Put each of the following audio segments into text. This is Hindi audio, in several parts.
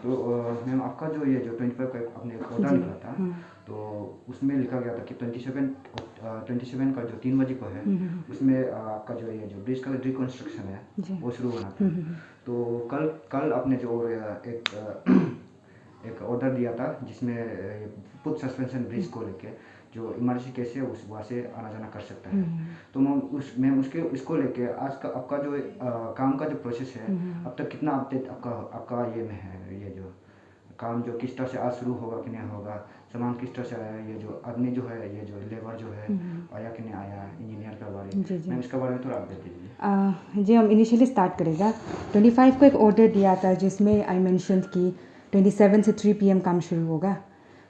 तो मैम आपका जो ये जो 25 का आपने ऑर्डर जी। निकला था, तो उसमें लिखा गया था कि 27 का जो 3 बजे को है, उसमें आपका जो ये जो ब्रिज का रिकन्स्ट्रक्शन है जी। वो शुरू होना था। तो कल कल आपने जो एक ऑर्डर दिया था जिसमें फुट सस्पेंशन ब्रिज को लेके जो इमरजेंसी केस है उस वहाँ से आना जाना कर सकता है। तो मैं उसके इसको लेके आज का आपका जो काम का जो प्रोसेस है अब तक कितना अपडेट आपका आपका ये में है, ये जो काम जो किस तरह से आज शुरू होगा कि नहीं होगा, सामान किस तरह से आया, ये जो आदमी जो है ये जो लेबर जो है आया कि नहीं आया, इंजीनियर के बारे जी जी। में इसके बारे में थोड़ा अपडेट दीजिए। जी, हम इनिशियली स्टार्ट करेगा 25 को एक ऑर्डर दिया था जिसमें आई मेंशन कि 27 से 3 PM काम शुरू होगा।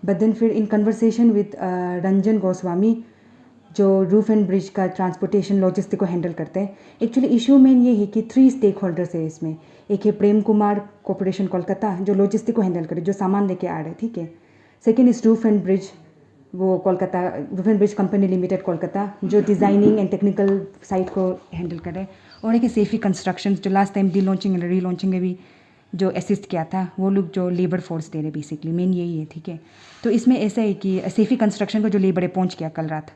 बट देन फिर in conversation with Ranjan Goswami जो रूफ एंड ब्रिज का ट्रांसपोर्टेशन लॉजिस्टिक को हैंडल करते हैं। एक्चुअली इशू मेन ये है कि 3 स्टेक होल्डर्स है इसमें। एक है प्रेम कुमार कॉरपोरेशन कोलकाता जो लॉजिस्टिक को हैंडल करे, जो सामान लेके आ रहे हैं, ठीक है। Second is roof and bridge, वो Kolkata roof and bridge company limited Kolkata जो डिज़ाइनिंग एंड टेक्निकल साइट को हैंडल करे। और एक सेफी कंस्ट्रक्शन जो last time de launching and re launching में भी जो असिस्ट किया था, वो लोग जो लेबर फोर्स दे रहे बेसिकली, मेन यही है, ठीक है। तो इसमें ऐसा है कि सेफी कंस्ट्रक्शन को जो लेबर है पहुँच गया कल रात,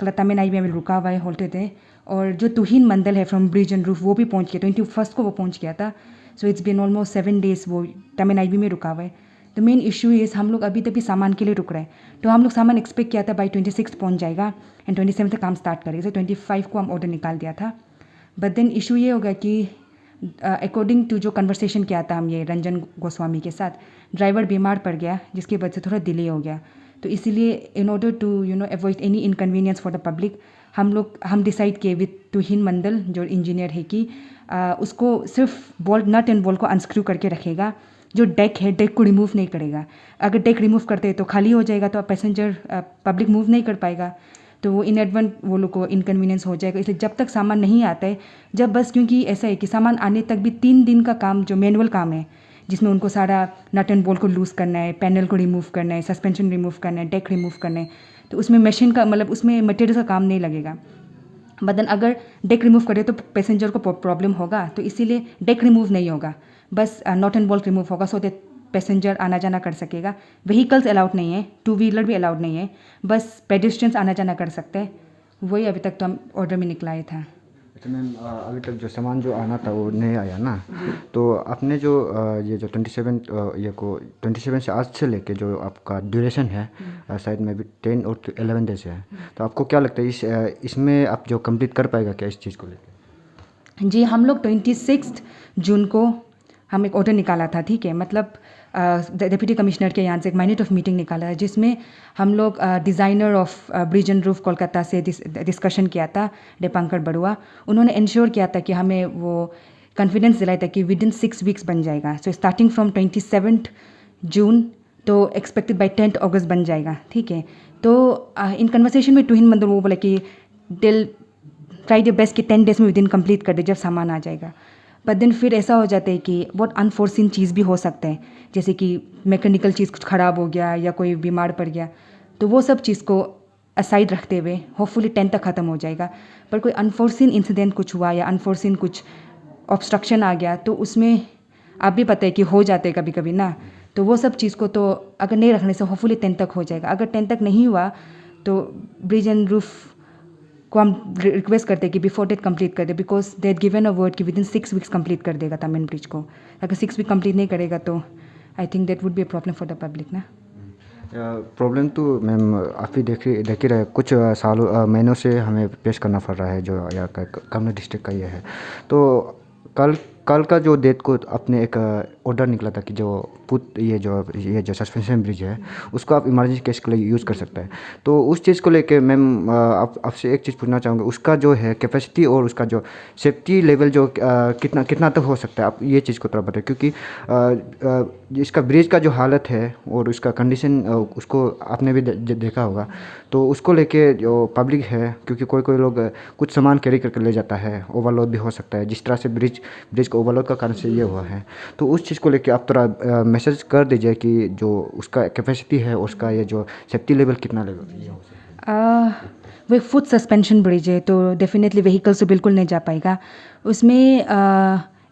कल तमिलनाडु में रुका हुआ है, होल्टे थे। और जो तुहिन मंडल है फ्रॉम ब्रिज एंड रूफ वो भी पहुँच गया, 21 को वो पहुँच गया था। So it's been almost 7 days वो तमिलनाडु में रुका हुआ है। तो मेन इशू इज़ हम लोग अभी तक भी सामान के लिए रुक रहे हैं। तो हम लोग सामान एक्सपेक्ट किया था बाई 26 पहुँच जाएगा एंड 27 तक काम स्टार्ट करेगा। तो 25 को हम ऑर्डर निकाल दिया था। बट देन इशू ये होगा कि अकॉर्डिंग टू जो कन्वर्सेशन किया था हम ये रंजन गोस्वामी के साथ, ड्राइवर बीमार पड़ गया जिसकी वजह से थोड़ा डिले हो गया। तो इसीलिए in order to avoid any inconvenience for the public हम डिसाइड किए विद तुहिन मंडल जो इंजीनियर है कि उसको सिर्फ बोल्ट नट एंड बोल्ट को अनस्क्रू करके रखेगा। जो डेक है डेक को रिमूव नहीं करेगा। अगर डेक रिमूव करते हैं तो खाली हो जाएगा, तो पैसेंजर पब्लिक मूव नहीं कर पाएगा, तो वो इन एडवांस वो लोग को इनकन्वीनियंस हो जाएगा। इसलिए जब तक सामान नहीं आता है, जब बस क्योंकि ऐसा है कि सामान आने तक भी 3 दिन का काम जो मैनुअल काम है जिसमें उनको सारा नट एंड बोल्ट को लूज़ करना है, पैनल को रिमूव करना है, सस्पेंशन रिमूव करना है, डेक रिमूव करना है, तो उसमें मशीन का मतलब उसमें मटेरियल का काम नहीं लगेगा। बट अगर डेक रिमूव करे तो पैसेंजर को प्रॉब्लम होगा, तो इसीलिए डेक रिमूव नहीं होगा, बस नट एंड बोल्ट रिमूव होगा, सो दैट पैसेंजर आना जाना कर सकेगा। व्हीकल्स अलाउड नहीं है, 2 व्हीलर भी अलाउड नहीं है, बस पेडेस्ट्रियंस आना जाना कर सकते हैं। वही अभी तक तो हम ऑर्डर में निकलाया था। अच्छा मैम, अभी तक जो सामान जो आना था वो नहीं आया ना, तो आपने जो ये जो 27 से आज से लेके जो आपका ड्यूरेशन है शायद में भी 10 और 11 डेज है, तो आपको क्या लगता है इसमें आप जो कंप्लीट कर पाएगा क्या इस चीज़ को लेकर? जी, हम लोग 26 जून को हम एक ऑर्डर निकाला था, ठीक है। मतलब डिप्टी कमिश्नर के यहाँ से एक मिनट ऑफ मीटिंग निकाला है जिसमें हम लोग designer of bridge and roof Kolkata से डिस्कशन किया था, दीपांकर बरुआ। उन्होंने इंश्योर किया था कि हमें वो कॉन्फिडेंस दिलाया था कि विद इन 6 weeks बन जाएगा। सो स्टार्टिंग फ्रॉम 27 जून तो एक्सपेक्टेड बाई 10 अगस्त बन जाएगा, ठीक है। तो इन कन्वर्सेशन में तुहिन मंदिर वो बोला कि दिल ट्राई द बेस्ट कि 10 days में विद इन कंप्लीट कर दे जब सामान आ जाएगा। बट देन फिर ऐसा हो जाता है कि बहुत अनफोर्सिन चीज़ भी हो सकता है, जैसे कि मैकेनिकल चीज़ कुछ ख़राब हो गया या कोई बीमार पड़ गया, तो वो सब चीज़ को असाइड रखते हुए होपफुली 10 तक ख़त्म हो जाएगा। पर कोई अनफोर्सिन इंसिडेंट कुछ हुआ या अनफोर्सिन कुछ ऑब्स्ट्रक्शन आ गया तो उसमें आप भी पता है कि हो जाते हैं कभी कभी ना, तो वो सब चीज़ को तो अगर नहीं रखने से होपफुली 10 तक हो जाएगा। अगर 10 तक नहीं हुआ तो ब्रिज एंड रूफ को हम रिक्वेस्ट करते हैं कि बिफोर डेट कंप्लीट कर दे, because they given a word कि विद इन 6 weeks कंप्लीट कर देगा तमिल ब्रिज को। अगर 6 week कंप्लीट नहीं करेगा तो I think that would be a problem for the public ना। प्रॉब्लम तो मैम आप ही देख ही रहे, कुछ सालों महीनों से हमें फेस करना पड़ रहा है जो यहाँ का कामना डिस्ट्रिक्ट का ये है। तो कल कल का जो डेट को आपने एक ऑर्डर निकला था कि जो ये जो सस्पेंशन ब्रिज है उसको आप इमरजेंसी केस के लिए यूज़ कर सकते हैं। तो उस चीज़ को लेके मैम आपसे एक चीज़ पूछना चाहूँगा, उसका जो है कैपेसिटी और उसका जो सेफ्टी लेवल जो कितना तक हो सकता है, आप ये चीज़ को थोड़ा बताएं, क्योंकि इसका ब्रिज का जो हालत है और उसका कंडीशन उसको आपने भी देखा होगा। तो उसको लेके जो पब्लिक है, क्योंकि कोई लोग कुछ सामान कैरी करके ले जाता है, ओवरलोड भी हो सकता है, जिस तरह से ब्रिज को ओवरलोड का कारण से ये हुआ है। तो उस चीज़ को लेके आप थोड़ा मैसेज कर दीजिए कि जो उसका कैपेसिटी है उसका ये जो सेफ्टी लेवल कितना लेवल ये हो सकता है। वो एक फुट सस्पेंशन ब्रिज है तो डेफिनेटली व्हीकल से बिल्कुल नहीं जा पाएगा। उसमें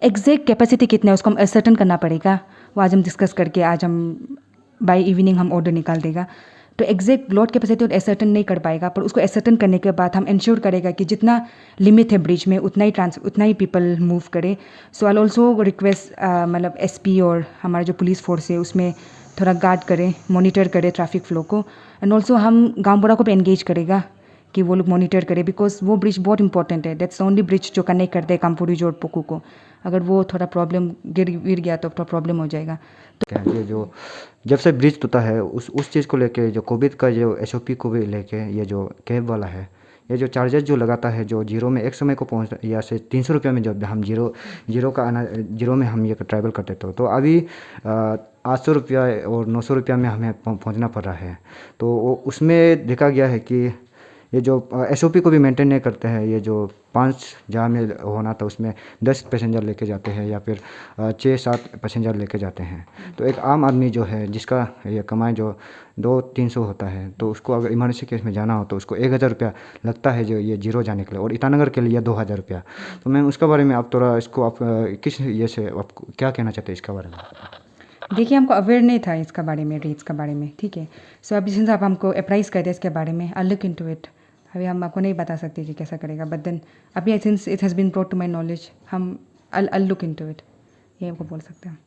एग्जैक्ट कैपेसिटी कितना है उसको हम असर्टन करना पड़ेगा। वो आज हम डिस्कस करके आज हम बाय इवनिंग हम ऑर्डर निकाल देगा। तो एग्जैक्ट लोड कैपेसिटी और असर्टन नहीं कर पाएगा, पर उसको असर्टन करने के बाद हम इंश्योर करेगा कि जितना लिमिट है ब्रिज में उतना ही पीपल मूव करे। सो आई ऑल्सो रिक्वेस्ट मतलब एसपी और हमारा जो पुलिस फोर्स है उसमें थोड़ा गार्ड करे, मॉनिटर करे ट्रैफिक फ्लो को। एंड ऑल्सो हम गाँव बड़ा को भी एंगेज करेगा कि वो लोग मॉनिटर करे, बिकॉज वो ब्रिज बहुत इंपॉर्टेंट है। दैट्स ओनली ब्रिज जो कनेक्ट करते हैं कामपुरी और पोकू को। अगर वो थोड़ा प्रॉब्लम गिर गया तो प्रॉब्लम हो जाएगा। क्या ये जो जब से ब्रिज टूटा है उस चीज़ को लेके जो कोविड का जो एसओपी को भी लेके ये जो कैब वाला है, ये जो चार्जेस जो लगाता है, जो जीरो में एक समय को पहुँच या से 300 रुपये में जब हम जीरो का आना जीरो में हम ये ट्रैवल करते थे, तो अभी 800 रुपया और 900 रुपया में हमें पहुँचना पड़ रहा है। तो उसमें देखा गया है कि ये जो एसओपी को भी मेंटेन नहीं करते हैं। ये जो 5 जहाँ में होना था उसमें 10 पैसेंजर लेके जाते हैं या फिर 6-7 पैसेंजर लेके जाते हैं। तो एक आम आदमी जो है जिसका ये कमाई जो 200-300 होता है, तो उसको अगर इमरजेंसी केस में जाना हो तो उसको 1000 रुपया लगता है जो ये जीरो जाने के लिए, और ईटानगर के लिए 2000 रुपया। तो मैम उसके बारे में आप थोड़ा इसको आप किस ये से आप क्या कहना चाहते हैं इसके बारे में? देखिए, हमको अवेयर नहीं था इसका बारे में, रेट्स का बारे में, ठीक है। सो अभी सिंस आप हमको अप्राइज कर दे इसके बारे में, आई लुक इनटू इट। अभी हम आपको नहीं बता सकते कि कैसा करेगा, बट देन अभी since it has been brought to my knowledge, हम आई लुक इनटू इट, ये आपको बोल सकते हैं।